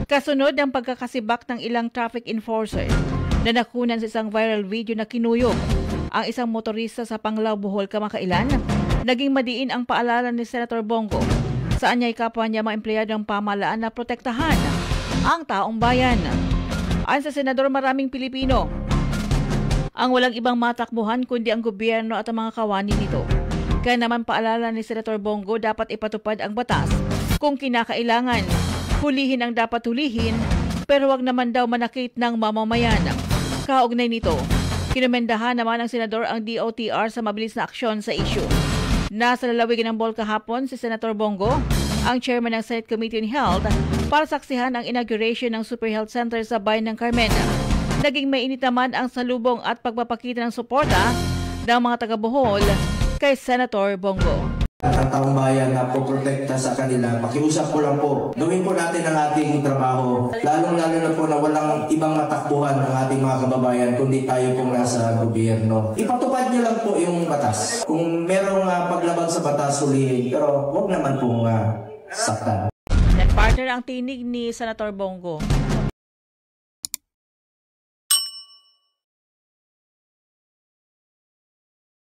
Kasunod ng pagkakasibak ng ilang traffic enforcers na nakunan sa isang viral video na kinuyog ang isang motorista sa Panglao, Bohol kamakailan, naging madiin ang paalala ni Senator Bongo sa anyay kapwa niya mga empleyado ng pamahalaan na protektahan ang taong bayan. Ayon sa Senador, maraming Pilipino ang walang ibang matakbuhan kundi ang gobyerno at ang mga kawani nito. Kaya naman paalala ni Senator Bongo, dapat ipatupad ang batas kung kinakailangan. Hulihin ang dapat hulihin, pero wag naman daw manakit ng mamamayan. Kaugnay nito, kinumendahan naman ng Senador ang DOTR sa mabilis na aksyon sa issue. Nasa lalawigan ng Bohol kahapon si Senator Bongo, ang chairman ng Senate Committee on Health, para saksihan ang inauguration ng Super Health Center sa bayan ng Carmen. Naging mainit naman ang salubong at pagpapakita ng suporta ng mga taga-Bohol kay Senator Bongo. Ang taong bayan na poprotekta sa kanila, makiusap ko lang po, gawin po natin ang ating trabaho, lalong-lalo na po na walang ibang matakbuhan ng ating mga kababayan kundi tayo pong nasa gobyerno. Ipatupad niyo lang po yung batas. Kung merong paglabag sa batas, hulihin, pero huwag naman pong saktan. Nag-partner ang tinig ni Senator Bongo